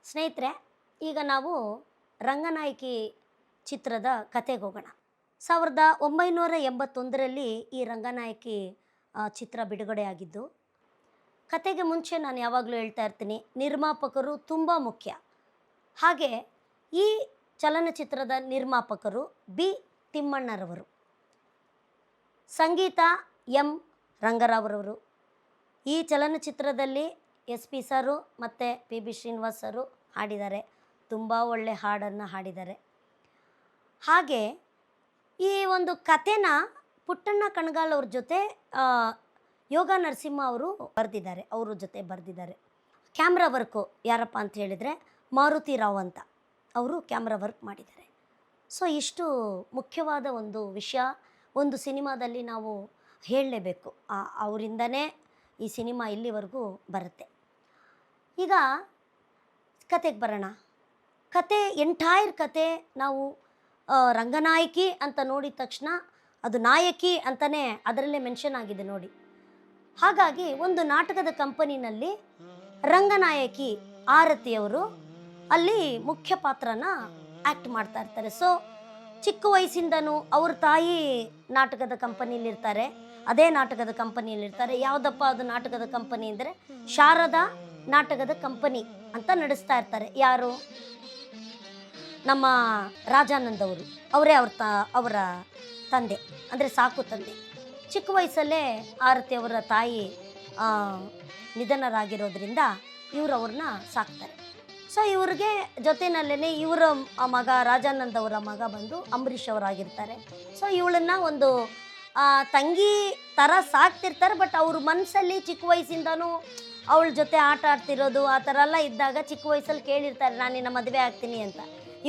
ಸ್ನೇಹಿತರೆ, ಈಗ ನಾವು ರಂಗನಾಯಕಿ ಚಿತ್ರದ ಕತೆಗೆ ಹೋಗೋಣ. 1981ರಲ್ಲಿ ಈ ರಂಗನಾಯಕಿ ಚಿತ್ರ ಬಿಡುಗಡೆಯಾಗಿದ್ದು. ಕತೆಗೆ ಮುಂಚೆ ನಾನು ಯಾವಾಗಲೂ ಹೇಳ್ತಾ ಇರ್ತೀನಿ, ನಿರ್ಮಾಪಕರು ತುಂಬ ಮುಖ್ಯ. ಹಾಗೆ ಈ ಚಲನಚಿತ್ರದ ನಿರ್ಮಾಪಕರು ಬಿ ತಿಮ್ಮಣ್ಣರವರು, ಸಂಗೀತ ಎಂ ರಂಗರಾವ್ರವರು. ಈ ಚಲನಚಿತ್ರದಲ್ಲಿ ಎಸ್ ಪಿ ಸರು ಮತ್ತು ಪಿ ಬಿ ಶ್ರೀನಿವಾಸ್ ಸರು ಹಾಡಿದ್ದಾರೆ. ತುಂಬ ಒಳ್ಳೆ ಹಾಡನ್ನು ಹಾಡಿದ್ದಾರೆ. ಹಾಗೆ ಈ ಒಂದು ಕಥೆನ ಪುಟ್ಟಣ್ಣ ಕಣಗಾಲ್ ಅವ್ರ ಜೊತೆ ಯೋಗ ನರಸಿಂಹ ಅವರು ಬರೆದಿದ್ದಾರೆ, ಅವ್ರ ಜೊತೆ ಬರೆದಿದ್ದಾರೆ. ಕ್ಯಾಮ್ರಾ ವರ್ಕು ಯಾರಪ್ಪ ಅಂತ ಹೇಳಿದರೆ ಮಾರುತಿ ರಾವ್ ಅಂತ ಅವರು ಕ್ಯಾಮ್ರಾ ವರ್ಕ್ ಮಾಡಿದ್ದಾರೆ. ಸೊ ಇಷ್ಟು ಮುಖ್ಯವಾದ ಒಂದು ವಿಷಯ ಒಂದು ಸಿನಿಮಾದಲ್ಲಿ ನಾವು ಹೇಳಲೇಬೇಕು. ಅವರಿಂದನೇ ಈ ಸಿನಿಮಾ ಇಲ್ಲಿವರೆಗೂ ಬರುತ್ತೆ. ಈಗ ಕತೆಗೆ ಬರೋಣ. ಕತೆ ಎಂಟೈರ್ ಕತೆ ನಾವು ರಂಗನಾಯಕಿ ಅಂತ ನೋಡಿದ ತಕ್ಷಣ ಅದು ನಾಯಕಿ ಅಂತಲೇ ಅದರಲ್ಲೇ ಮೆನ್ಷನ್ ಆಗಿದೆ ನೋಡಿ. ಹಾಗಾಗಿ ಒಂದು ನಾಟಕದ ಕಂಪನಿನಲ್ಲಿ ರಂಗನಾಯಕಿ ಆರತಿಯವರು ಅಲ್ಲಿ ಮುಖ್ಯ ಪಾತ್ರನ ಆ್ಯಕ್ಟ್ ಮಾಡ್ತಾ ಇರ್ತಾರೆ. ಸೊ ಚಿಕ್ಕ ವಯಸ್ಸಿಂದನೂ ಅವ್ರ ತಾಯಿ ನಾಟಕದ ಕಂಪನಿಯಲ್ಲಿರ್ತಾರೆ, ಅದೇ ನಾಟಕದ ಕಂಪನಿಯಲ್ಲಿರ್ತಾರೆ. ಯಾವುದಪ್ಪ ಅದು ನಾಟಕದ ಕಂಪನಿ ಅಂದರೆ ಶಾರದಾ ನಾಟಕದ ಕಂಪನಿ ಅಂತ ನಡೆಸ್ತಾ ಇರ್ತಾರೆ. ಯಾರು? ನಮ್ಮ ರಾಜಾನಂದ್ ಅವರು, ಅವರೇ ಅವರ ತಂದೆ, ಅಂದರೆ ಸಾಕು ತಂದೆ. ಚಿಕ್ಕ ವಯಸ್ಸಲ್ಲೇ ಆರತಿ ಅವರ ತಾಯಿ ನಿಧನರಾಗಿರೋದ್ರಿಂದ ಇವರು ಅವ್ರನ್ನ ಸಾಕ್ತಾರೆ. ಸೊ ಇವ್ರಿಗೆ ಜೊತೆಯಲ್ಲೇ ಇವರ ಮಗ ರಾಜಾನಂದ್ ಅವರ ಮಗ ಬಂದು ಅಂಬರೀಷ್ ಅವರಾಗಿರ್ತಾರೆ. ಸೊ ಇವಳನ್ನು ಒಂದು ತಂಗಿ ಥರ ಸಾಕ್ತಿರ್ತಾರೆ. ಬಟ್ ಅವ್ರ ಮನಸ್ಸಲ್ಲಿ ಚಿಕ್ಕ ವಯಸ್ಸಿಂದನೂ ಅವಳ ಜೊತೆ ಆಟ ಆಡ್ತಿರೋದು ಆ ಥರ ಎಲ್ಲ ಇದ್ದಾಗ ಚಿಕ್ಕ ವಯಸ್ಸಲ್ಲಿ ಕೇಳಿರ್ತಾರೆ, ನಾನು ನಿನ್ನ ಮದುವೆ ಆಗ್ತೀನಿ ಅಂತ.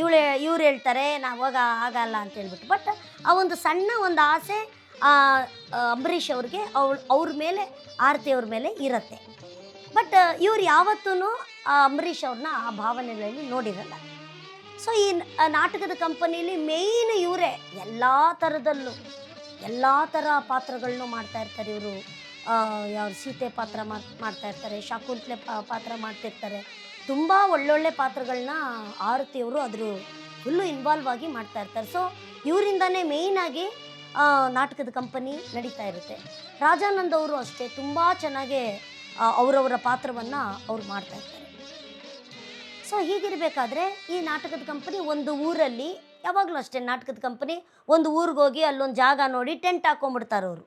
ಇವ್ರು ಹೇಳ್ತಾರೆ ನಾವಾಗ ಆಗಲ್ಲ ಅಂತ ಹೇಳ್ಬಿಟ್ಟು. ಬಟ್ ಆ ಒಂದು ಸಣ್ಣ ಒಂದು ಆಸೆ ಅಂಬರೀಷ್ ಅವ್ರಿಗೆ ಅವ್ರ ಮೇಲೆ, ಆರತಿ ಅವ್ರ ಮೇಲೆ ಇರುತ್ತೆ. ಬಟ್ ಇವ್ರು ಯಾವತ್ತೂ ಅಂಬರೀಷ್ ಅವ್ರನ್ನ ಆ ಭಾವನೆಗಳಲ್ಲಿ ನೋಡಿರಲ್ಲ. ಸೊ ಈ ನಾಟಕದ ಕಂಪನಿಯಲ್ಲಿ ಮೇಯ್ನ್ ಇವರೇ ಎಲ್ಲ ಥರ ಪಾತ್ರಗಳನ್ನೂ ಮಾಡ್ತಾ ಇರ್ತಾರೆ. ಇವರು ಯಾವ ಸೀತೆ ಪಾತ್ರ ಮಾಡ್ತಾ ಇರ್ತಾರೆ, ಶಾಕುಂತಲೆ ಪಾತ್ರ ಮಾಡ್ತಿರ್ತಾರೆ. ತುಂಬ ಒಳ್ಳೊಳ್ಳೆ ಪಾತ್ರಗಳನ್ನ ಆರತಿಯವರು ಅದ್ರ ಫುಲ್ಲು ಇನ್ವಾಲ್ವ್ ಆಗಿ ಮಾಡ್ತಾ ಇರ್ತಾರೆ. ಸೊ ಇವರಿಂದನೇ ಮೇಯ್ನಾಗಿ ನಾಟಕದ ಕಂಪನಿ ನಡೀತಾ ಇರುತ್ತೆ. ರಾಜಾನಂದ್ ಅವರು ಅಷ್ಟೇ ತುಂಬ ಚೆನ್ನಾಗಿ ಅವರವರ ಪಾತ್ರವನ್ನು ಅವ್ರು ಮಾಡ್ತಾ ಇರ್ತಾರೆ. ಸೊ ಹೀಗಿರಬೇಕಾದ್ರೆ ಈ ನಾಟಕದ ಕಂಪನಿ ಒಂದು ಊರಲ್ಲಿ, ಯಾವಾಗಲೂ ಅಷ್ಟೇ ನಾಟಕದ ಕಂಪನಿ ಒಂದು ಊರಿಗೆ ಹೋಗಿ ಅಲ್ಲೊಂದು ಜಾಗ ನೋಡಿ ಟೆಂಟ್ ಹಾಕೊಂಡ್ಬಿಡ್ತಾರೆ ಅವರು.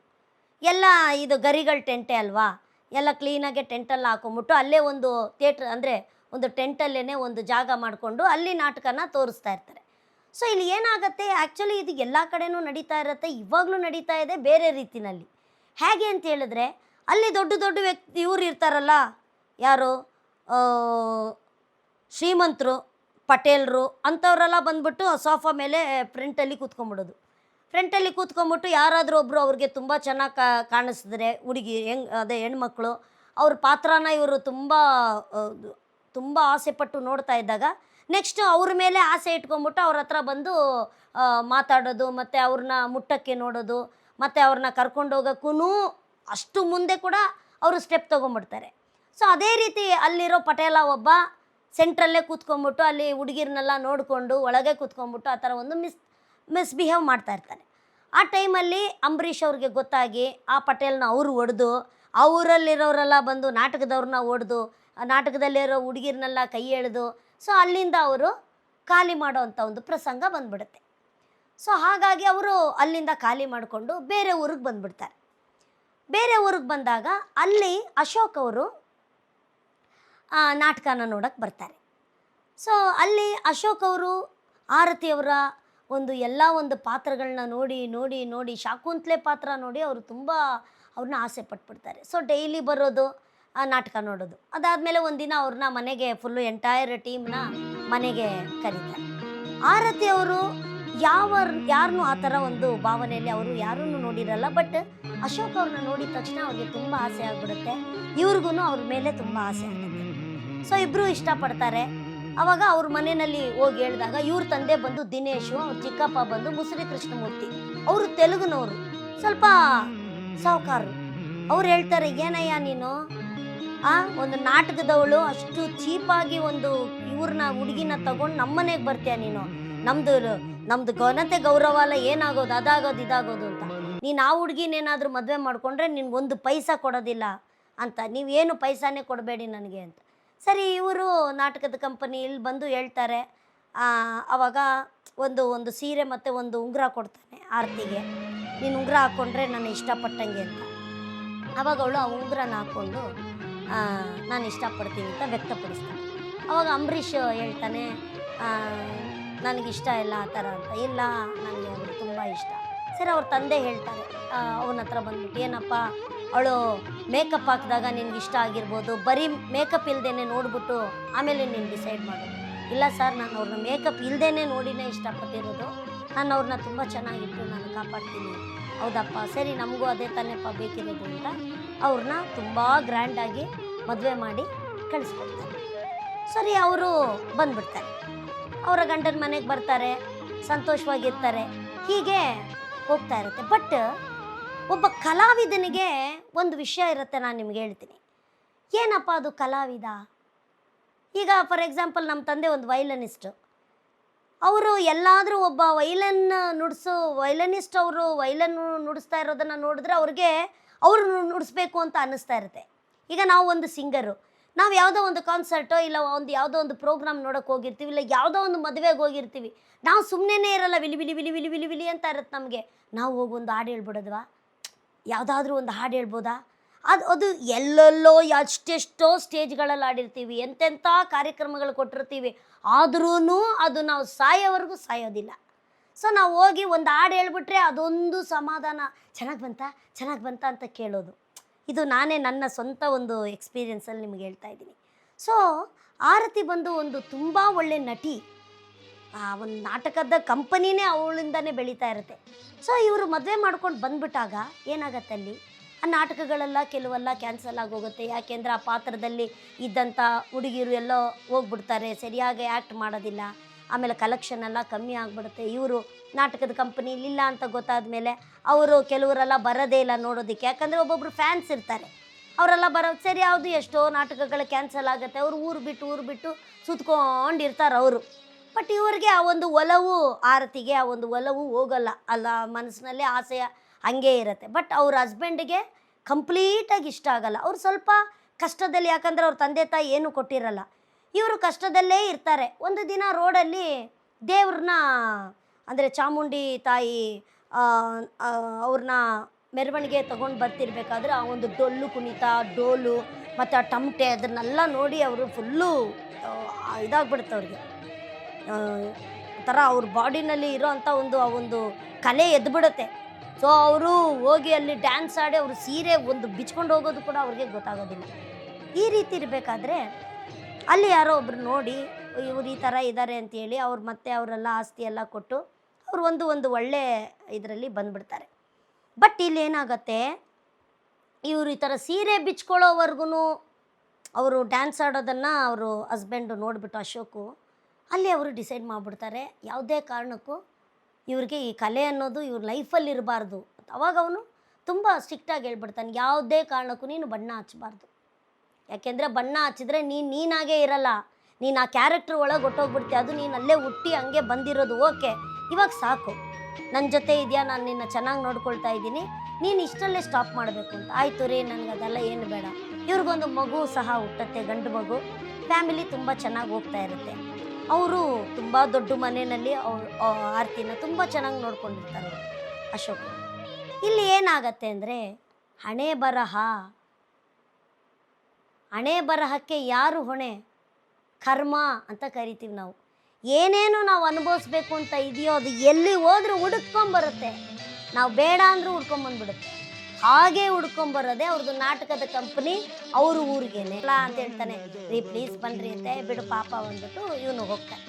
ಎಲ್ಲ ಇದು ಗರಿಗಳ ಟೆಂಟೇ ಅಲ್ವಾ, ಎಲ್ಲ ಕ್ಲೀನಾಗೆ ಟೆಂಟೆಲ್ಲ ಹಾಕೊಂಬಿಟ್ಟು ಅಲ್ಲೇ ಒಂದು ಥಿಯೇಟ್ರ್, ಅಂದರೆ ಒಂದು ಟೆಂಟಲ್ಲೇ ಒಂದು ಜಾಗ ಮಾಡಿಕೊಂಡು ಅಲ್ಲಿ ನಾಟಕನ ತೋರಿಸ್ತಾ ಇರ್ತಾರೆ. ಸೊ ಇಲ್ಲಿ ಏನಾಗುತ್ತೆ, ಆ್ಯಕ್ಚುಲಿ ಇದು ಎಲ್ಲ ಕಡೆನೂ ನಡೀತಾ ಇರುತ್ತೆ, ಇವಾಗಲೂ ನಡೀತಾ ಇದೆ ಬೇರೆ ರೀತಿಯಲ್ಲಿ. ಹೇಗೆ ಅಂತ ಹೇಳಿದ್ರೆ ಅಲ್ಲಿ ದೊಡ್ಡ ದೊಡ್ಡ ವ್ಯಕ್ತಿ ಇವ್ರು ಇರ್ತಾರಲ್ಲ, ಯಾರು ಶ್ರೀಮಂತರು, ಪಟೇಲರು ಅಂಥವರೆಲ್ಲ ಬಂದ್ಬಿಟ್ಟು ಸೋಫಾ ಮೇಲೆ ಫ್ರಂಟಲ್ಲಿ ಕೂತ್ಕೊಂಡ್ಬಿಟ್ಟು ಯಾರಾದರೂ ಒಬ್ಬರು ಅವ್ರಿಗೆ ತುಂಬ ಚೆನ್ನಾಗಿ ಕಾಣಿಸಿದ್ರೆ, ಹುಡುಗಿ ಅದೇ ಹೆಣ್ಮಕ್ಳು ಅವ್ರ ಪಾತ್ರನ ಇವರು ತುಂಬ ಆಸೆಪಟ್ಟು ನೋಡ್ತಾ ಇದ್ದಾಗ ನೆಕ್ಸ್ಟ್ ಅವ್ರ ಮೇಲೆ ಆಸೆ ಇಟ್ಕೊಂಡ್ಬಿಟ್ಟು ಅವ್ರ ಹತ್ರ ಬಂದು ಮಾತಾಡೋದು, ಮತ್ತು ಅವ್ರನ್ನ ಮುಟ್ಟಕ್ಕೆ ನೋಡೋದು, ಮತ್ತು ಅವ್ರನ್ನ ಕರ್ಕೊಂಡೋಗೋಕ್ಕೂ ಅಷ್ಟು ಮುಂದೆ ಕೂಡ ಅವರು ಸ್ಟೆಪ್ ತೊಗೊಂಬಿಡ್ತಾರೆ. ಸೊ ಅದೇ ರೀತಿ ಅಲ್ಲಿರೋ ಪಟೇಲ ಒಬ್ಬ ಸೆಂಟ್ರಲ್ಲೇ ಕೂತ್ಕೊಂಡ್ಬಿಟ್ಟು ಅಲ್ಲಿ ಹುಡುಗಿರನ್ನೆಲ್ಲ ನೋಡಿಕೊಂಡು ಒಳಗೆ ಕೂತ್ಕೊಂಡ್ಬಿಟ್ಟು ಆ ಥರ ಒಂದು ಮಿಸ್ಬಿಹೇವ್ ಮಾಡ್ತಾ ಇರ್ತಾನೆ. ಆ ಟೈಮಲ್ಲಿ ಅಂಬರೀಷ್ ಅವ್ರಿಗೆ ಗೊತ್ತಾಗಿ ಆ ಪಟೇಲ್ನ ಅವರು ಹೊಡೆದು, ಆ ಊರಲ್ಲಿರೋರೆಲ್ಲ ಬಂದು ನಾಟಕದವ್ರನ್ನ ಹೊಡೆದು, ಆ ನಾಟಕದಲ್ಲಿರೋ ಹುಡುಗಿರನ್ನೆಲ್ಲ ಕೈ ಎಳೆದು, ಸೊ ಅಲ್ಲಿಂದ ಅವರು ಖಾಲಿ ಮಾಡೋ ಅಂಥ ಒಂದು ಪ್ರಸಂಗ ಬಂದ್ಬಿಡುತ್ತೆ. ಸೊ ಹಾಗಾಗಿ ಅವರು ಅಲ್ಲಿಂದ ಖಾಲಿ ಮಾಡಿಕೊಂಡು ಬೇರೆ ಊರಿಗೆ ಬಂದುಬಿಡ್ತಾರೆ. ಬೇರೆ ಊರಿಗೆ ಬಂದಾಗ ಅಲ್ಲಿ ಅಶೋಕ್ ಅವರು ನಾಟಕನ ನೋಡೋಕ್ಕೆ ಬರ್ತಾರೆ. ಸೊ ಅಲ್ಲಿ ಅಶೋಕ್ ಅವರು ಆರತಿಯವರ ಎಲ್ಲ ಒಂದು ಪಾತ್ರಗಳನ್ನ ನೋಡಿ ಶಾಕುಂತಲೆ ಪಾತ್ರ ನೋಡಿ ಅವರು ತುಂಬ ಅವ್ರನ್ನ ಆಸೆ ಪಟ್ಬಿಡ್ತಾರೆ. ಸೊ ಡೈಲಿ ಬರೋದು, ಆ ನಾಟಕ ನೋಡೋದು. ಅದಾದಮೇಲೆ ಒಂದಿನ ಅವ್ರನ್ನ ಮನೆಗೆ ಫುಲ್ಲು ಎಂಟೈರ್ ಟೀಮ್ನ ಮನೆಗೆ ಕರೀತಾರೆ. ಆರತಿಯವರು ಯಾರನ್ನೂ ಆ ಥರ ಒಂದು ಭಾವನೆಯಲ್ಲಿ ಅವರು ಯಾರನ್ನೂ ನೋಡಿರಲ್ಲ. ಬಟ್ ಅಶೋಕ್ ಅವ್ರನ್ನ ನೋಡಿದ ತಕ್ಷಣ ಅವ್ರಿಗೆ ತುಂಬ ಆಸೆ ಆಗಿಬಿಡುತ್ತೆ, ಇವ್ರಿಗೂ ಅವ್ರ ಮೇಲೆ ತುಂಬ ಆಸೆ ಆಗುತ್ತೆ. ಸೊ ಇಬ್ಬರು ಇಷ್ಟಪಡ್ತಾರೆ. ಆವಾಗ ಅವ್ರ ಮನೆಯಲ್ಲಿ ಹೋಗಿ ಹೇಳಿದಾಗ ಇವ್ರ ತಂದೆ ಬಂದು ದಿನೇಶು, ಅವ್ರ ಚಿಕ್ಕಪ್ಪ ಬಂದು ಮುಸುರಿ ಕೃಷ್ಣಮೂರ್ತಿ, ಅವರು ತೆಲುಗುನವರು, ಸ್ವಲ್ಪ ಸಾಹುಕಾರರು. ಅವ್ರು ಹೇಳ್ತಾರೆ, ಏನಯ್ಯ ನೀನು ಒಂದು ನಾಟಕದವಳು ಅಷ್ಟು ಚೀಪಾಗಿ ಒಂದು ಇವ್ರನ್ನ ಹುಡುಗಿನ ತಗೊಂಡು ನಮ್ಮನೆಗೆ ಬರ್ತೀಯ ನೀನು, ನಮ್ದು ಘನತೆ ಗೌರವ ಎಲ್ಲ ಏನಾಗೋದು, ಅದಾಗೋದು ಇದಾಗೋದು ಅಂತ. ನೀನು ಆ ಹುಡುಗಿನೇನಾದರೂ ಮದುವೆ ಮಾಡಿಕೊಂಡ್ರೆ ನಿನ್ಗೊಂದು ಪೈಸಾ ಕೊಡೋದಿಲ್ಲ ಅಂತ, ನೀವೇನು ಪೈಸಾನೇ ಕೊಡಬೇಡಿ ನನಗೆ ಅಂತ. ಸರಿ, ಇವರು ನಾಟಕದ ಕಂಪನಿ ಇಲ್ಲಿ ಬಂದು ಹೇಳ್ತಾರೆ. ಆವಾಗ ಒಂದು ಸೀರೆ ಮತ್ತು ಒಂದು ಉಂಗುರ ಕೊಡ್ತಾನೆ ಆರತಿಗೆ, ನೀನು ಉಂಗುರ ಹಾಕ್ಕೊಂಡ್ರೆ ನಾನು ಇಷ್ಟಪಟ್ಟಂಗೆ ಅಂತ. ಆವಾಗ ಅವಳು ಆ ಉಂಗುರನ ಹಾಕ್ಕೊಂಡು ನಾನು ಇಷ್ಟಪಡ್ತೀನಿ ಅಂತ ವ್ಯಕ್ತಪಡಿಸ್ತಾನೆ. ಆವಾಗ ಅಂಬರೀಷ್ ಹೇಳ್ತಾನೆ, ನನಗಿಷ್ಟ ಇಲ್ಲ ಆ ಥರ ಅಂತ. ಇಲ್ಲ, ನನಗೆ ಅವರು ತುಂಬ ಇಷ್ಟ. ಸರಿ, ಅವ್ರ ತಂದೆ ಹೇಳ್ತಾರೆ ಅವನ ಹತ್ರ ಬಂದ್ಬಿಟ್ಟು, ಏನಪ್ಪ ಅವಳು ಮೇಕಪ್ ಹಾಕಿದಾಗ ನಿನ್ಗೆ ಇಷ್ಟ ಆಗಿರ್ಬೋದು, ಬರೀ ಮೇಕಪ್ ಇಲ್ದೇ ನೋಡ್ಬಿಟ್ಟು ಆಮೇಲೆ ನೀನು ಡಿಸೈಡ್ ಮಾಡು. ಇಲ್ಲ ಸರ್, ನಾನು ಅವ್ರನ್ನ ಮೇಕಪ್ ಇಲ್ಲದೇ ನೋಡಿನೇ ಇಷ್ಟಪಟ್ಟಿರೋದು, ನಾನು ಅವ್ರನ್ನ ತುಂಬ ಚೆನ್ನಾಗಿಟ್ಟು ನಾನು ಕಾಪಾಡ್ತೀನಿ. ಹೌದಪ್ಪ, ಸರಿ, ನಮಗೂ ಅದೇ ತಾನೇಪ್ಪ ಬೇಕಿರೋದು ಅಂತ ಅವ್ರನ್ನ ತುಂಬ ಗ್ರ್ಯಾಂಡಾಗಿ ಮದುವೆ ಮಾಡಿ ಕಳಿಸ್ಕೊಡ್ತಾರೆ. ಸರಿ, ಅವರು ಬಂದ್ಬಿಡ್ತಾರೆ, ಅವರ ಗಂಡನ ಮನೆಗೆ ಬರ್ತಾರೆ, ಸಂತೋಷವಾಗಿರ್ತಾರೆ, ಹೀಗೆ ಹೋಗ್ತಾ ಇರುತ್ತೆ. ಬಟ್ ಒಬ್ಬ ಕಲಾವಿದನಿಗೆ ಒಂದು ವಿಷಯ ಇರುತ್ತೆ, ನಾನು ನಿಮ್ಗೆ ಹೇಳ್ತೀನಿ. ಏನಪ್ಪ ಅದು ಕಲಾವಿದ? ಈಗ ಫಾರ್ ಎಕ್ಸಾಂಪಲ್ ನಮ್ಮ ತಂದೆ ಒಂದು ವೈಲನಿಸ್ಟು. ಅವರು ಎಲ್ಲಾದರೂ ಒಬ್ಬ ವೈಲನಿಸ್ಟ್ ಅವರು ವೈಲನ್ ನುಡಿಸ್ತಾ ಇರೋದನ್ನು ನೋಡಿದ್ರೆ ಅವರು ನುಡಿಸ್ಬೇಕು ಅಂತ ಅನ್ನಿಸ್ತಾ ಇರುತ್ತೆ. ಈಗ ನಾವು ಒಂದು ಸಿಂಗರು, ನಾವು ಯಾವುದೋ ಒಂದು ಕಾನ್ಸರ್ಟೋ ಇಲ್ಲ ಯಾವುದೋ ಒಂದು ಪ್ರೋಗ್ರಾಮ್ ನೋಡೋಕೆ ಹೋಗಿರ್ತೀವಿ, ಇಲ್ಲ ಯಾವುದೋ ಒಂದು ಮದುವೆಗೆ ಹೋಗಿರ್ತೀವಿ, ನಾವು ಸುಮ್ಮನೆ ಇರಲ್ಲ, ವಿಲಿ ವಿಲಿ ವಿಲಿ ವಿಲಿ ವಿಲಿ ವಿಲಿ ಅಂತ ಇರುತ್ತೆ ನಮಗೆ. ನಾವು ಹೋಗಿ ಒಂದು ಹಾಡು ಹೇಳ್ಬಿಡೋದ್ವಾ, ಯಾವುದಾದ್ರೂ ಒಂದು ಹಾಡು ಹೇಳ್ಬೋದಾ? ಅದು ಎಲ್ಲೆಲ್ಲೋ ಎಷ್ಟೆಷ್ಟೋ ಸ್ಟೇಜ್ಗಳಲ್ಲಿ ಆಡಿರ್ತೀವಿ, ಎಂತೆಂಥ ಕಾರ್ಯಕ್ರಮಗಳು ಕೊಟ್ಟಿರ್ತೀವಿ, ಆದ್ರೂ ಅದು ನಾವು ಸಾಯೋವರೆಗೂ ಸಾಯೋದಿಲ್ಲ. ಸೊ ನಾವು ಹೋಗಿ ಒಂದು ಹಾಡು ಹೇಳ್ಬಿಟ್ರೆ ಅದೊಂದು ಸಮಾಧಾನ, ಚೆನ್ನಾಗಿ ಬಂತ ಅಂತ ಕೇಳೋದು. ಇದು ನನ್ನ ಸ್ವಂತ ಒಂದು ಎಕ್ಸ್ಪೀರಿಯೆನ್ಸಲ್ಲಿ ನಿಮಗೆ ಹೇಳ್ತಾ ಇದ್ದೀನಿ. ಸೊ ಆರತಿ ಬಂದು ಒಂದು ತುಂಬ ಒಳ್ಳೆ ನಟಿ, ಒಂದು ನಾಟಕದ ಕಂಪನಿನೇ ಅವಳಿಂದನೇ ಬೆಳೀತಾ ಇರುತ್ತೆ. ಸೊ ಇವರು ಮದುವೆ ಮಾಡ್ಕೊಂಡು ಬಂದ್ಬಿಟ್ಟಾಗ ಏನಾಗತ್ತೆ, ಅಲ್ಲಿ ಆ ನಾಟಕಗಳೆಲ್ಲ ಕೆಲವೆಲ್ಲ ಕ್ಯಾನ್ಸಲ್ ಆಗೋಗುತ್ತೆ. ಯಾಕೆಂದರೆ ಆ ಪಾತ್ರದಲ್ಲಿ ಇದ್ದಂಥ ಹುಡುಗಿರು ಎಲ್ಲೋ ಹೋಗ್ಬಿಡ್ತಾರೆ, ಸರಿಯಾಗಿ ಆ್ಯಕ್ಟ್ ಮಾಡೋದಿಲ್ಲ, ಆಮೇಲೆ ಕಲೆಕ್ಷನ್ ಎಲ್ಲ ಕಮ್ಮಿ ಆಗಿಬಿಡುತ್ತೆ. ಇವರು ನಾಟಕದ ಕಂಪನಿಲಿಲ್ಲ ಅಂತ ಗೊತ್ತಾದ ಮೇಲೆ ಕೆಲವರೆಲ್ಲ ಬರೋದೇ ಇಲ್ಲ ನೋಡೋದಕ್ಕೆ. ಯಾಕಂದರೆ ಒಬ್ಬೊಬ್ಬರು ಫ್ಯಾನ್ಸ್ ಇರ್ತಾರೆ, ಅವರೆಲ್ಲ ಬರೋದು ಸರಿ, ಯಾವುದು ಎಷ್ಟೋ ನಾಟಕಗಳು ಕ್ಯಾನ್ಸಲ್ ಆಗುತ್ತೆ, ಅವರು ಊರು ಬಿಟ್ಟು ಸುತ್ಕೊಂಡಿರ್ತಾರೆ ಅವರು. ಬಟ್ ಇವ್ರಿಗೆ ಆ ಒಂದು ಒಲವು, ಆರತಿಗೆ ಆ ಒಂದು ಒಲವು ಹೋಗಲ್ಲ ಅಲ್ಲ, ಮನಸ್ಸಿನಲ್ಲೇ ಆಸೆ ಹಂಗೆ ಇರುತ್ತೆ. ಬಟ್ ಅವ್ರ ಹಸ್ಬೆಂಡಿಗೆ ಕಂಪ್ಲೀಟಾಗಿ ಇಷ್ಟ ಆಗಲ್ಲ. ಅವ್ರು ಸ್ವಲ್ಪ ಕಷ್ಟದಲ್ಲಿ, ಯಾಕಂದರೆ ಅವ್ರ ತಂದೆ ತಾಯಿ ಏನೂ ಕೊಟ್ಟಿರಲ್ಲ, ಇವರು ಕಷ್ಟದಲ್ಲೇ ಇರ್ತಾರೆ. ಒಂದು ದಿನ ರೋಡಲ್ಲಿ ದೇವ್ರನ್ನ, ಅಂದರೆ ಚಾಮುಂಡಿ ತಾಯಿ ಅವ್ರನ್ನ ಮೆರವಣಿಗೆ ತೊಗೊಂಡು ಬರ್ತಿರ್ಬೇಕಾದ್ರೆ ಆ ಒಂದು ಡೊಳ್ಳು ಕುಣಿತ, ಡೋಲು ಮತ್ತು ಆ ಟಮಟೆ ಅದನ್ನೆಲ್ಲ ನೋಡಿ ಅವರು ಫುಲ್ಲು ಇದಾಗ್ಬಿಡುತ್ತೆ ಅವ್ರಿಗೆ. ಥರ ಅವ್ರ ಬಾಡಿನಲ್ಲಿ ಇರೋ ಅಂಥ ಆ ಒಂದು ಕಲೆ ಎದ್ಬಿಡುತ್ತೆ. ಸೊ ಅವರು ಹೋಗಿ ಅಲ್ಲಿ ಡ್ಯಾನ್ಸ್ ಆಡಿ ಅವರು ಸೀರೆ ಒಂದು ಬಿಚ್ಕೊಂಡು ಹೋಗೋದು ಕೂಡ ಅವ್ರಿಗೆ ಗೊತ್ತಾಗೋದಿಲ್ಲ. ಈ ರೀತಿ ಇರಬೇಕಾದ್ರೆ ಅಲ್ಲಿ ಯಾರೋ ಒಬ್ರು ನೋಡಿ ಇವ್ರು ಈ ಥರ ಇದ್ದಾರೆ ಅಂತೇಳಿ ಮತ್ತೆ ಅವರೆಲ್ಲ ಆಸ್ತಿ ಎಲ್ಲ ಕೊಟ್ಟು ಅವರು ಒಂದು ಒಳ್ಳೆ ಇದರಲ್ಲಿ ಬಂದುಬಿಡ್ತಾರೆ. ಬಟ್ ಇಲ್ಲಿ ಏನಾಗತ್ತೆ, ಇವರು ಈ ಥರ ಸೀರೆ ಬಿಚ್ಕೊಳ್ಳೋವರೆಗೂ ಅವರು ಡ್ಯಾನ್ಸ್ ಆಡೋದನ್ನು ಅವರು ಹಸ್ಬೆಂಡು ನೋಡಿಬಿಟ್ಟು ಅಶೋಕು ಅಲ್ಲಿ ಅವರು ಡಿಸೈಡ್ ಮಾಡಿಬಿಡ್ತಾರೆ, ಯಾವುದೇ ಕಾರಣಕ್ಕೂ ಇವ್ರಿಗೆ ಈ ಕಲೆ ಅನ್ನೋದು ಇವ್ರ ಲೈಫಲ್ಲಿ ಇರಬಾರ್ದು. ಅವಾಗ ಅವನು ತುಂಬ ಸ್ಟ್ರಿಕ್ಟಾಗಿ ಹೇಳ್ಬಿಡ್ತಾನೆ, ಯಾವುದೇ ಕಾರಣಕ್ಕೂ ನೀನು ಬಣ್ಣ ಹಚ್ಚಬಾರ್ದು. ಯಾಕೆಂದರೆ ಬಣ್ಣ ಹಚ್ಚಿದ್ರೆ ನೀನಾಗೇ ಇರಲ್ಲ, ನೀನು ಆ ಕ್ಯಾರೆಕ್ಟರ್ ಒಳಗೆ ಹೊಟ್ಟೋಗ್ಬಿಡ್ತೀಯ. ಅದು ನೀನು ಅಲ್ಲೇ ಹುಟ್ಟಿ ಹಂಗೆ ಬಂದಿರೋದು, ಓಕೆ ಇವಾಗ ಸಾಕು, ನನ್ನ ಜೊತೆ ಇದೆಯಾ, ನಾನು ನಿನ್ನ ಚೆನ್ನಾಗಿ ನೋಡ್ಕೊಳ್ತಾ ಇದ್ದೀನಿ, ನೀನು ಇಷ್ಟಲ್ಲೇ ಸ್ಟಾಪ್ ಮಾಡಬೇಕು ಅಂತ. ಆಯಿತು ರೀ, ನನಗೆ ಅದೆಲ್ಲ ಏನು ಬೇಡ. ಇವ್ರಿಗೊಂದು ಮಗು ಸಹ ಹುಟ್ಟತ್ತೆ, ಗಂಡು ಮಗು. ಫ್ಯಾಮಿಲಿ ತುಂಬ ಚೆನ್ನಾಗಿ ಹೋಗ್ತಾ ಇರುತ್ತೆ. ಅವರು ತುಂಬ ದೊಡ್ಡ ಮನೆಯಲ್ಲಿ ಆರತಿನ ತುಂಬ ಚೆನ್ನಾಗಿ ನೋಡ್ಕೊಂಡಿರ್ತಾರೆ ಅಶೋಕ್. ಇಲ್ಲಿ ಏನಾಗತ್ತೆ ಅಂದರೆ ಹಣೆ ಬರಹಕ್ಕೆ ಯಾರು ಹೊಣೆ? ಕರ್ಮ ಅಂತ ಕರಿತೀವಿ ನಾವು. ಏನೇನು ನಾವು ಅನುಭವಿಸ್ಬೇಕು ಅಂತ ಇದೆಯೋ ಅದು ಎಲ್ಲಿ ಹೋದ್ರೂ ಹುಡುಕೊಂಬರುತ್ತೆ, ನಾವು ಬೇಡ ಅಂದರೂ ಹುಡ್ಕೊಂಬಂದ್ಬಿಡುತ್ತೆ. ಹಾಗೆ ಹುಡ್ಕೊಂಬರೋದೆ ಅವ್ರದ್ದು ನಾಟಕದ ಕಂಪ್ನಿ, ಅವರು ಊರಿಗೇನೆ ಇಲ್ಲ ಅಂತ ಹೇಳ್ತಾನೆ, ರೀ ಪ್ಲೀಸ್ ಬನ್ನಿರಿ ಅಂತ ಬಿಡು ಪಾಪ ಅಂದ್ಬಿಟ್ಟು ಇವನು ಹೋಗ್ತಾನೆ.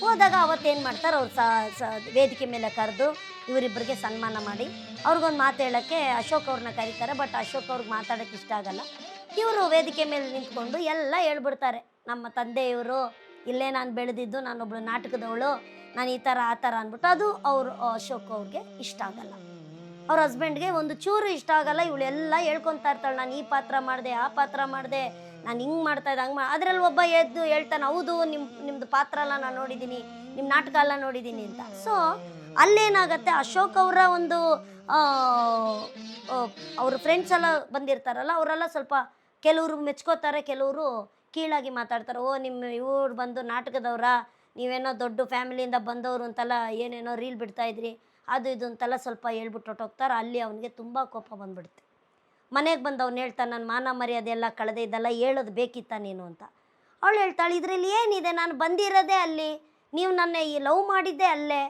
ಹೋದಾಗ ಅವತ್ತೇನು ಮಾಡ್ತಾರೆ, ಅವ್ರು ವೇದಿಕೆ ಮೇಲೆ ಕರೆದು ಇವರಿಬ್ಬರಿಗೆ ಸನ್ಮಾನ ಮಾಡಿ ಅವ್ರಿಗೊಂದು ಮಾತು ಹೇಳೋಕ್ಕೆ ಅಶೋಕ್ ಅವ್ರನ್ನ ಕರೀತಾರೆ. ಬಟ್ ಅಶೋಕ್ ಅವ್ರಿಗೆ ಮಾತಾಡೋಕ್ಕೆ ಇಷ್ಟ ಆಗಲ್ಲ. ಇವರು ವೇದಿಕೆ ಮೇಲೆ ನಿಂತ್ಕೊಂಡು ಎಲ್ಲ ಹೇಳ್ಬಿಡ್ತಾರೆ, ನಮ್ಮ ತಂದೆಯವರು ಇಲ್ಲೇ ನಾನು ಬೆಳೆದಿದ್ದು, ನಾನೊಬ್ಳು ನಾಟಕದವಳು, ನಾನು ಈ ಥರ ಆ ಥರ ಅಂದ್ಬಿಟ್ಟು. ಅದು ಅಶೋಕ್ ಅವ್ರಿಗೆ ಇಷ್ಟ ಆಗಲ್ಲ, ಅವ್ರ ಹಸ್ಬೆಂಡ್ಗೆ ಒಂದು ಚೂರು ಇಷ್ಟ ಆಗಲ್ಲ. ಇವಳೆಲ್ಲ ಹೇಳ್ಕೊತಾ ಇರ್ತಾಳೆ, ನಾನು ಈ ಪಾತ್ರ ಮಾಡಿದೆ, ಆ ಪಾತ್ರ ಮಾಡಿದೆ, ನಾನು ಹಿಂಗೆ ಮಾಡ್ತಾಯಿದ್ದೆ ಹಂಗೆ ಅದರಲ್ಲಿ ಒಬ್ಬ ಎದ್ದು ಹೇಳ್ತಾನೆ, ಹೌದು ನಿಮ್ಮದು ಪಾತ್ರ ಎಲ್ಲ ನಾನು ನೋಡಿದ್ದೀನಿ, ನಿಮ್ಮ ನಾಟಕ ಎಲ್ಲ ನೋಡಿದ್ದೀನಿ ಅಂತ. ಸೊ ಅಲ್ಲೇನಾಗತ್ತೆ, ಅಶೋಕ್ ಅವರ ಒಂದು ಅವ್ರ ಫ್ರೆಂಡ್ಸ್ ಎಲ್ಲ ಬಂದಿರ್ತಾರಲ್ಲ, ಅವರೆಲ್ಲ ಸ್ವಲ್ಪ ಕೆಲವರು ಮೆಚ್ಕೋತಾರೆ, ಕೆಲವರು ಕೀಳಾಗಿ ಮಾತಾಡ್ತಾರೆ. ಓ ಇವ್ರು ಬಂದು ನಾಟಕದವ್ರ, ನೀವೇನೋ ದೊಡ್ಡ ಫ್ಯಾಮಿಲಿಯಿಂದ ಬಂದವರು ಅಂತೆಲ್ಲ ಏನೇನೋ ರೀಲ್ ಬಿಡ್ತಾಯಿದ್ರಿ, ಅದು ಇದು ಅಂತೆಲ್ಲ ಸ್ವಲ್ಪ ಹೇಳ್ಬಿಟ್ಟು ಹೊಟ್ಟೋಗ್ತಾರೆ. ಅಲ್ಲಿ ಅವನಿಗೆ ತುಂಬ ಕೋಪ ಬಂದ್ಬಿಡುತ್ತೆ. ಮನೆಗೆ ಬಂದು ಅವ್ನು ಹೇಳ್ತಾನೆ, ನನ್ನ ಮಾನ ಮರ್ಯಾದೆ ಎಲ್ಲ ಕಳೆದೆ, ಇದೆಲ್ಲ ಹೇಳೋದು ಬೇಕಿತ್ತ ನೀನು ಅಂತ. ಅವಳು ಹೇಳ್ತಾಳೆ, ಇದರಲ್ಲಿ ಏನಿದೆ, ನಾನು ಬಂದಿರೋದೇ ಅಲ್ಲಿ, ನೀವು ನನ್ನ ಈ ಲವ್ ಮಾಡಿದ್ದೆ ಅಲ್ಲೇ,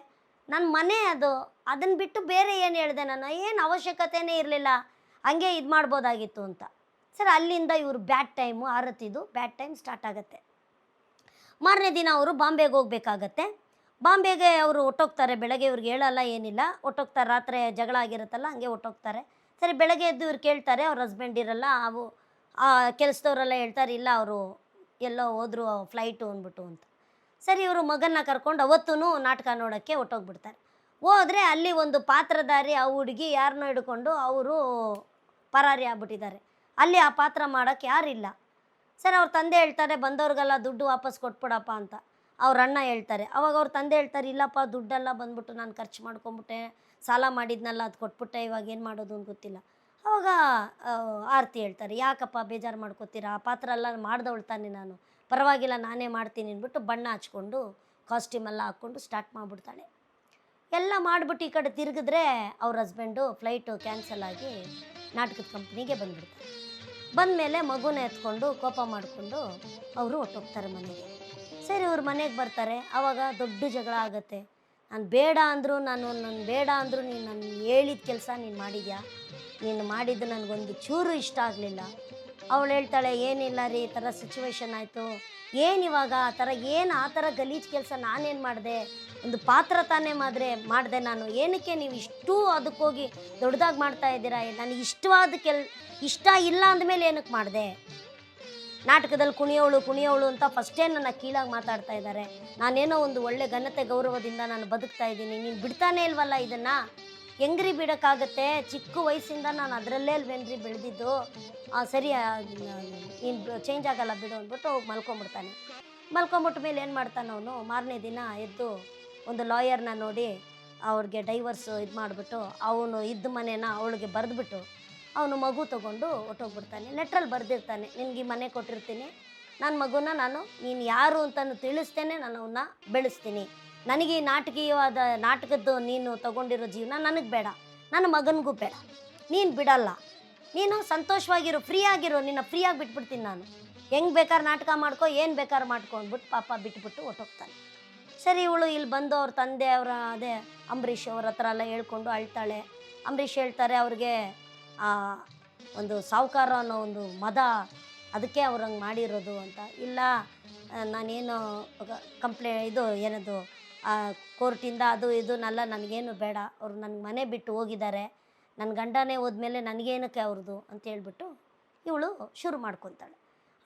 ನನ್ನ ಮನೆ ಅದು, ಅದನ್ನು ಬಿಟ್ಟು ಬೇರೆ ಏನು ಹೇಳಿದೆ ನಾನು, ಏನು ಅವಶ್ಯಕತೆಯೇ ಇರಲಿಲ್ಲ, ಹಂಗೆ ಇದು ಮಾಡ್ಬೋದಾಗಿತ್ತು ಅಂತ. ಸರ್ ಅಲ್ಲಿಂದ ಇವರು ಆರತಿದು ಬ್ಯಾಡ್ ಟೈಮ್ ಸ್ಟಾರ್ಟ್ ಆಗುತ್ತೆ. ಮಾರನೇ ದಿನ ಅವರು ಬಾಂಬೆಗೆ ಹೋಗ್ಬೇಕಾಗತ್ತೆ. ಬಾಂಬೆಗೆ ಅವರು ಹೊಟ್ಟೋಗ್ತಾರೆ. ಬೆಳಗ್ಗೆ ಇವ್ರಿಗೆ ಹೇಳಲ್ಲ, ಏನಿಲ್ಲ, ಹೊಟ್ಟೋಗ್ತಾರೆ. ರಾತ್ರಿ ಜಗಳ ಆಗಿರುತ್ತಲ್ಲ, ಹಂಗೆ ಹೊಟ್ಟೋಗ್ತಾರೆ. ಸರಿ, ಬೆಳಗ್ಗೆ ಎದ್ದು ಇವ್ರು ಕೇಳ್ತಾರೆ, ಅವ್ರ ಹಸ್ಬೆಂಡ್ ಇರಲ್ಲ, ಕೆಲಸದವರೆಲ್ಲ ಹೇಳ್ತಾರೆ, ಇಲ್ಲ ಅವರು ಎಲ್ಲೋ ಹೋದ್ರು ಫ್ಲೈಟು ಅಂದ್ಬಿಟ್ಟು ಅಂತ. ಸರಿ, ಇವರು ಮಗನ್ನ ಕರ್ಕೊಂಡು ಅವತ್ತೂ ನಾಟಕ ನೋಡೋಕ್ಕೆ ಹೊಟ್ಟೋಗ್ಬಿಡ್ತಾರೆ. ಹೋದರೆ ಅಲ್ಲಿ ಒಂದು ಪಾತ್ರಧಾರಿ ಆ ಹುಡುಗಿ ಯಾರನ್ನೋ ಹಿಡ್ಕೊಂಡು ಅವರು ಪರಾರಿ ಆಗ್ಬಿಟ್ಟಿದ್ದಾರೆ. ಅಲ್ಲಿ ಆ ಪಾತ್ರ ಮಾಡೋಕ್ಕೆ ಯಾರಿಲ್ಲ. ಸರಿ, ಅವ್ರ ತಂದೆ ಹೇಳ್ತಾರೆ, ಬಂದವ್ರಿಗೆಲ್ಲ ದುಡ್ಡು ವಾಪಸ್ ಕೊಟ್ಬಿಡಪ್ಪ ಅಂತ. ಅವ್ರ ಅಣ್ಣ ಹೇಳ್ತಾರೆ. ಅವಾಗ ಅವ್ರ ತಂದೆ ಹೇಳ್ತಾರೆ, ಇಲ್ಲಪ್ಪ ದುಡ್ಡೆಲ್ಲ ಬಂದ್ಬಿಟ್ಟು ನಾನು ಖರ್ಚು ಮಾಡ್ಕೊಂಬಿಟ್ಟೆ, ಸಾಲ ಮಾಡಿದ್ನಲ್ಲ ಅದು ಕೊಟ್ಬಿಟ್ಟೆ, ಇವಾಗ ಏನು ಮಾಡೋದು ಅಂತ ಗೊತ್ತಿಲ್ಲ. ಅವಾಗ ಆರತಿ ಹೇಳ್ತಾರೆ, ಯಾಕಪ್ಪ ಬೇಜಾರು ಮಾಡ್ಕೋತೀರಾ, ಆ ಪಾತ್ರ ಎಲ್ಲ ಮಾಡ್ದವಳು ತಾನೆ ನಾನು, ಪರವಾಗಿಲ್ಲ ನಾನೇ ಮಾಡ್ತೀನಿ ಅಂದ್ಬಿಟ್ಟು ಬಣ್ಣ ಹಚ್ಕೊಂಡು ಕಾಸ್ಟ್ಯೂಮೆಲ್ಲ ಹಾಕ್ಕೊಂಡು ಸ್ಟಾರ್ಟ್ ಮಾಡಿಬಿಡ್ತಾಳೆ. ಎಲ್ಲ ಮಾಡಿಬಿಟ್ಟು ಈ ಕಡೆ ತಿರುಗಿದ್ರೆ ಅವ್ರ ಹಸ್ಬೆಂಡು ಫ್ಲೈಟು ಕ್ಯಾನ್ಸಲ್ ಆಗಿ ನಾಟಕದ ಕಂಪ್ನಿಗೆ ಬಂದುಬಿಡ್ತಾರೆ. ಬಂದಮೇಲೆ ಮಗುನ ಎತ್ಕೊಂಡು ಕೋಪ ಮಾಡಿಕೊಂಡು ಅವರು ಹೊಟ್ಟೋಗ್ತಾರೆ ಮನೆಗೆ. ಸರಿ, ಅವ್ರ ಮನೆಗೆ ಬರ್ತಾರೆ. ಆವಾಗ ದೊಡ್ಡ ಜಗಳ ಆಗುತ್ತೆ. ನಾನು ಬೇಡ ಅಂದರು ನೀನು ನಾನು ಹೇಳಿದ ಕೆಲಸ ನೀನು ಮಾಡಿದ್ಯಾ, ನೀನು ಮಾಡಿದ್ದು ನನಗೊಂದು ಚೂರು ಇಷ್ಟ ಆಗಲಿಲ್ಲ. ಅವಳು ಹೇಳ್ತಾಳೆ, ಏನಿಲ್ಲ ರೀ, ಈ ಥರ ಸಿಚುವೇಶನ್ ಆಯಿತು, ಏನಿವಾಗ ಆ ಥರ ಗಲೀಜು ಕೆಲಸ ನಾನೇನು ಮಾಡಿದೆ, ಒಂದು ಪಾತ್ರ ತಾನೇ ಮಾಡಿದೆ ನಾನು, ಏನಕ್ಕೆ ನೀವು ಇಷ್ಟು ಅದಕ್ಕೋಗಿ ದೊಡ್ಡದಾಗಿ ಮಾಡ್ತಾ ಇದ್ದೀರಾ, ನನಗೆ ಇಷ್ಟ ಇಲ್ಲ ಅಂದಮೇಲೆ ಏನಕ್ಕೆ ಮಾಡಿದೆ, ನಾಟಕದಲ್ಲಿ ಕುಣಿಯೋಳು ಅಂತ ಫಸ್ಟೇ ನನ್ನ ಕೀಳಾಗಿ ಮಾತಾಡ್ತಾ ಇದ್ದಾರೆ, ನಾನೇನೋ ಒಂದು ಒಳ್ಳೆ ಘನತೆ ಗೌರವದಿಂದ ನಾನು ಬದುಕ್ತಾ ಇದ್ದೀನಿ, ನೀನು ಬಿಡ್ತಾನೇ ಇಲ್ವಲ್ಲ, ಇದನ್ನು ಹೆಂಗ್ರಿ ಬಿಡೋಕ್ಕಾಗತ್ತೆ, ಚಿಕ್ಕ ವಯಸ್ಸಿಂದ ನಾನು ಅದರಲ್ಲೇ ಅಲ್ವೇನ್ರಿ ಬೆಳೆದಿದ್ದು, ಸರಿ ನೀನು ಚೇಂಜ್ ಆಗಲ್ಲ ಬಿಡು ಅಂದ್ಬಿಟ್ಟು ಹೋಗಿ ಮಲ್ಕೊಂಬಿಡ್ತಾನೆ. ಮಲ್ಕೊಂಬಿಟ್ಟ ಮೇಲೆ ಏನು ಮಾಡ್ತಾನೆ ಅವನು, ಮಾರನೇ ದಿನ ಎದ್ದು ಒಂದು ಲಾಯರ್ನ ನೋಡಿ ಅವ್ರಿಗೆ ಡೈವರ್ಸ್ ಇದು ಮಾಡಿಬಿಟ್ಟು ಅವನು ಇದ್ದ ಮನೇನ ಅವಳಿಗೆ ಬರೆದ್ಬಿಟ್ಟು ಅವನು ಮಗು ತೊಗೊಂಡು ಹೊಟ್ಟೋಗ್ಬಿಡ್ತಾನೆ. ಲೆಟ್ರಲ್ಲಿ ಬರೆದಿರ್ತಾನೆ, ನಿನಗೆ ಈ ಮನೆ ಕೊಟ್ಟಿರ್ತೀನಿ, ನನ್ನ ಮಗುನ ನೀನು ಯಾರು ಅಂತಲೂ ತಿಳಿಸ್ತೇನೆ, ನಾನು ಅವನ್ನ ಬೆಳೆಸ್ತೀನಿ, ನನಗೆ ಈ ನಾಟಕದ್ದು ನೀನು ತೊಗೊಂಡಿರೋ ಜೀವನ ನನಗೆ ಬೇಡ, ನನ್ನ ಮಗನಿಗೂ ಬೇಡ, ನೀನು ಬಿಡಲ್ಲ, ನೀನು ಸಂತೋಷವಾಗಿರು, ಫ್ರೀ ಆಗಿರು, ನಿನ್ನ ಫ್ರೀಯಾಗಿ ಬಿಟ್ಬಿಡ್ತೀನಿ ನಾನು, ಹೆಂಗೆ ಬೇಕಾದ್ರೆ ನಾಟಕ ಮಾಡ್ಕೊ, ಏನು ಬೇಕಾದ್ರೆ ಮಾಡ್ಕೊ ಅಂದ್ಬಿಟ್ಟು ಪಾಪ ಬಿಟ್ಬಿಟ್ಟು ಹೊಟ್ಟೋಗ್ತಾನೆ. ಸರಿ, ಇವಳು ಇಲ್ಲಿ ಬಂದು ಅವ್ರ ತಂದೆ ಅಂಬರೀಷ್ ಅವ್ರ ಹತ್ರ ಎಲ್ಲ ಹೇಳ್ಕೊಂಡು ಅಳ್ತಾಳೆ. ಅಂಬರೀಷ್ ಹೇಳ್ತಾರೆ ಅವ್ರಿಗೆ ಒಂದು ಸಾಹುಕಾರ ಅನ್ನೋ ಒಂದು ಮದ, ಅದಕ್ಕೆ ಅವ್ರು ಹಂಗೆ ಮಾಡಿರೋದು ಅಂತ. ಇಲ್ಲ, ನಾನೇನು ಏನದು ಕೋರ್ಟಿಂದ ಅದು ಇದನ್ನೆಲ್ಲ ನನಗೇನು ಬೇಡ, ಅವರು ನನಗೆ ಮನೆ ಬಿಟ್ಟು ಹೋಗಿದ್ದಾರೆ, ನನ್ನ ಗಂಡನೇ ಹೋದ್ಮೇಲೆ ನನಗೇನಕ್ಕೆ ಅವ್ರದ್ದು ಅಂತ ಹೇಳ್ಬಿಟ್ಟು ಇವಳು ಶುರು ಮಾಡ್ಕೊತಾಳೆ.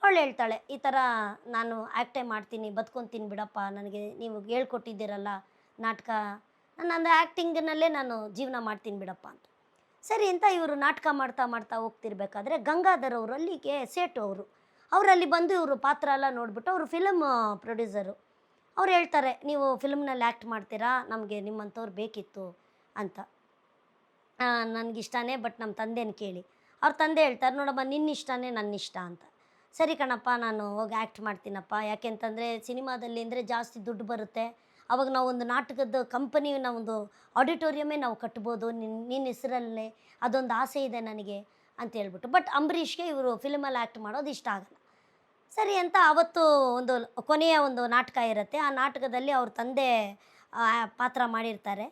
ಅವಳು ಹೇಳ್ತಾಳೆ, ಈ ಥರ ನಾನು ಆ್ಯಕ್ಟೇ ಮಾಡ್ತೀನಿ, ಬದುಕೊತೀನಿ ಬಿಡಪ್ಪ, ನನಗೆ ನೀವು ಹೇಳ್ಕೊಟ್ಟಿದ್ದೀರಲ್ಲ ನಾಟಕ, ನಾನು ಆ್ಯಕ್ಟಿಂಗ್ನಲ್ಲೇ ನಾನು ಜೀವನ ಮಾಡ್ತೀನಿ ಬಿಡಪ್ಪ ಅಂತ. ಸರಿ ಅಂತ ಇವರು ನಾಟಕ ಮಾಡ್ತಾ ಹೋಗ್ತಿರ್ಬೇಕಾದ್ರೆ ಗಂಗಾಧರ್ ಅವರು ಅಲ್ಲಿಗೆ ಸೇಟು ಅವರಲ್ಲಿ ಬಂದು ಇವರು ಪಾತ್ರ ಎಲ್ಲ ನೋಡಿಬಿಟ್ಟು ಅವರು ಫಿಲಮ್ ಪ್ರೊಡ್ಯೂಸರು. ಅವ್ರು ಹೇಳ್ತಾರೆ, ನೀವು ಫಿಲ್ಮ್ನಲ್ಲಿ ಆ್ಯಕ್ಟ್ ಮಾಡ್ತೀರಾ, ನಮಗೆ ನಿಮ್ಮಂಥವ್ರು ಬೇಕಿತ್ತು ಅಂತ. ನನಗಿಷ್ಟನೇ, ಬಟ್ ನಮ್ಮ ತಂದೆನ ಕೇಳಿ. ಅವ್ರ ತಂದೆ ಹೇಳ್ತಾರೆ, ನೋಡಮ್ಮ ನಿನ್ನ ಇಷ್ಟನೇ ನನ್ನ ಇಷ್ಟ ಅಂತ. ಸರಿ ಕಣಪ್ಪ, ನಾನು ಹೋಗಿ ಆ್ಯಕ್ಟ್ ಮಾಡ್ತೀನಪ್ಪ, ಯಾಕೆಂತಂದರೆ ಸಿನಿಮಾದಲ್ಲಿ ಅಂದರೆ ಜಾಸ್ತಿ ದುಡ್ಡು ಬರುತ್ತೆ, ಅವಾಗ ನಾವು ಒಂದು ನಾಟಕದ ಕಂಪನಿ, ನಾವೊಂದು ಆಡಿಟೋರಿಯಮೇ ನಾವು ಕಟ್ಬೋದು ನಿನ್ನ ಹೆಸರಲ್ಲೇ, ಅದೊಂದು ಆಸೆ ಇದೆ ನನಗೆ ಅಂತ ಹೇಳ್ಬಿಟ್ಟು. ಬಟ್ ಅಂಬರೀಷ್ಗೆ ಇವರು ಫಿಲ್ಮಲ್ಲಿ ಆ್ಯಕ್ಟ್ ಮಾಡೋದು ಇಷ್ಟ ಆಗಲ್ಲ. ಸರಿ ಅಂತ ಅವತ್ತು ಒಂದು ಕೊನೆಯ ಒಂದು ನಾಟಕ ಇರುತ್ತೆ. ಆ ನಾಟಕದಲ್ಲಿ ಅವ್ರ ತಂದೆ ಪಾತ್ರ ಮಾಡಿರ್ತಾರೆ.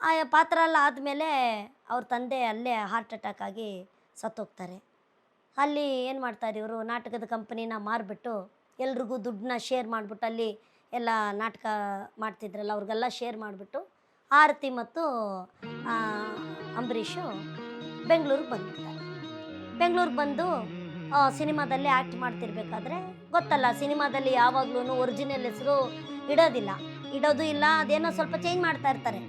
ಆ ಪಾತ್ರ ಎಲ್ಲ ಆದಮೇಲೆ ಅವ್ರ ತಂದೆ ಅಲ್ಲೇ ಹಾರ್ಟ್ ಅಟ್ಯಾಕ್ ಆಗಿ ಸತ್ತೋಗ್ತಾರೆ. ಅಲ್ಲಿ ಏನು ಮಾಡ್ತಾರೆ ಇವರು, ನಾಟಕದ ಕಂಪನಿನ ಮಾರಿಬಿಟ್ಟು ಎಲ್ರಿಗೂ ದುಡ್ಡನ್ನ ಶೇರ್ ಮಾಡಿಬಿಟ್ಟು, ಅಲ್ಲಿ ಎಲ್ಲ ನಾಟಕ ಮಾಡ್ತಿದ್ರಲ್ಲ ಅವ್ರಿಗೆಲ್ಲ ಶೇರ್ ಮಾಡಿಬಿಟ್ಟು ಆರತಿ ಮತ್ತು ಅಂಬರೀಷು ಬೆಂಗಳೂರಿಗೆ ಬಂದ್ಬಿಡ್ತಾರೆ. ಬೆಂಗಳೂರಿಗೆ ಬಂದು ಸಿನಿಮಾದಲ್ಲಿ ಆ್ಯಕ್ಟ್ ಮಾಡ್ತಿರ್ಬೇಕಾದ್ರೆ ಗೊತ್ತಲ್ಲ, ಸಿನಿಮಾದಲ್ಲಿ ಯಾವಾಗ್ಲೂ ಒರಿಜಿನಲ್ ಹೆಸರು ಇಡೋದು ಇಲ್ಲ, ಅದೇನೋ ಸ್ವಲ್ಪ ಚೇಂಜ್ ಮಾಡ್ತಾ ಇರ್ತಾರೆ.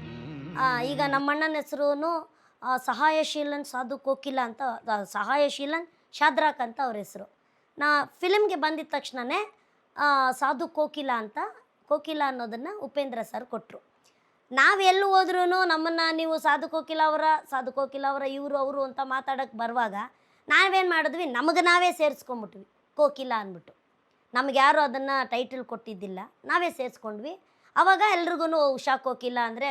ಈಗ ನಮ್ಮಣ್ಣನ ಹೆಸರು ಸಹಾಯಶೀಲನ್ ಸಾಧು ಕೋಕಿಲ ಅಂತ, ಸಹಾಯಶೀಲನ್ ಶಾದ್ರಾಕ್ ಅಂತ ಅವ್ರ ಹೆಸರು. ನಾ ಫಿಲ್ಮ್ಗೆ ಬಂದಿದ್ದ ತಕ್ಷಣವೇ ಸಾಧು ಕೋಕಿಲ ಅಂತ ಕೋಕಿಲ ಅನ್ನೋದನ್ನು ಉಪೇಂದ್ರ ಸರ್ ಕೊಟ್ಟರು. ನಾವೆಲ್ಲೂ ಹೋದ್ರೂ ನಮ್ಮನ್ನು ನೀವು ಸಾಧು ಕೋಕಿಲ ಅವರ ಇವರು ಅವರು ಅಂತ ಮಾತಾಡೋಕ್ಕೆ ಬರುವಾಗ ನಾವೇನು ಮಾಡಿದ್ವಿ, ನಮಗೆ ನಾವೇ ಸೇರಿಸ್ಕೊಂಬಿಟ್ವಿ ಕೋಕಿಲ ಅಂದ್ಬಿಟ್ಟು. ನಮ್ಗೆ ಯಾರು ಅದನ್ನು ಟೈಟಲ್ ಕೊಟ್ಟಿದ್ದಿಲ್ಲ, ನಾವೇ ಸೇರಿಸ್ಕೊಂಡ್ವಿ. ಆವಾಗ ಎಲ್ರಿಗೂ ಉಷಾ ಕೋಕಿಲ ಅಂದರೆ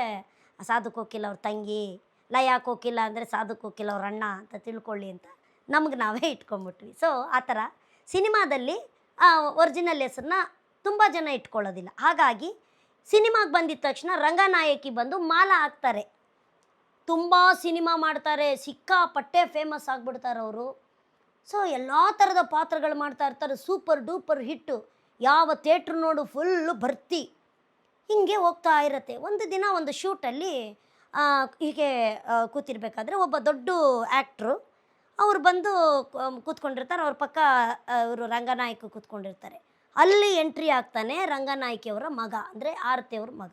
ಸಾಧು ಕೋಕಿಲ ಅವ್ರ ತಂಗಿ, ಲಯಾ ಕೋಕಿಲ ಅಂದರೆ ಸಾಧು ಕೋಕಿಲ ಅವ್ರ ಅಣ್ಣ ಅಂತ ತಿಳ್ಕೊಳ್ಳಿ ಅಂತ ನಮ್ಗೆ ನಾವೇ ಇಟ್ಕೊಂಡ್ಬಿಟ್ವಿ. ಸೊ ಆ ಥರ ಸಿನಿಮಾದಲ್ಲಿ ಒರಿಜಿನಲ್ ಹೆಸರನ್ನ ತುಂಬ ಜನ ಇಟ್ಕೊಳ್ಳೋದಿಲ್ಲ. ಹಾಗಾಗಿ ಸಿನಿಮಾಗೆ ಬಂದಿದ್ದ ತಕ್ಷಣ ರಂಗನಾಯಕಿ ಬಂದು ಮಾಲಾ ಹಾಕ್ತಾರೆ. ತುಂಬ ಸಿನಿಮಾ ಮಾಡ್ತಾರೆ, ಸಿಕ್ಕಾಪಟ್ಟೆ ಫೇಮಸ್ ಆಗಿಬಿಡ್ತಾರೆ ಅವರು. ಸೊ ಎಲ್ಲ ಥರದ ಪಾತ್ರಗಳು ಮಾಡ್ತಾ ಇರ್ತಾರೆ, ಸೂಪರ್ ಡೂಪರ್ ಹಿಟ್ಟು, ಯಾವ ಥಿಯೇಟ್ರ್ ನೋಡು ಫುಲ್ಲು ಭರ್ತಿ, ಹೀಗೆ ಹೋಗ್ತಾ ಇರತ್ತೆ. ಒಂದು ದಿನ ಒಂದು ಶೂಟಲ್ಲಿ ಹೀಗೆ ಕೂತಿರ್ಬೇಕಾದ್ರೆ ಒಬ್ಬ ದೊಡ್ಡ ಆ್ಯಕ್ಟ್ರು ಅವ್ರು ಬಂದು ಕೂತ್ಕೊಂಡಿರ್ತಾರೆ. ಅವ್ರ ಪಕ್ಕ ಇವರು ರಂಗನಾಯಕ ಕೂತ್ಕೊಂಡಿರ್ತಾರೆ. ಅಲ್ಲಿ ಎಂಟ್ರಿ ಆಗ್ತಾನೆ ರಂಗನಾಯಕಿಯವರ ಮಗ, ಅಂದರೆ ಆರತಿಯವ್ರ ಮಗ.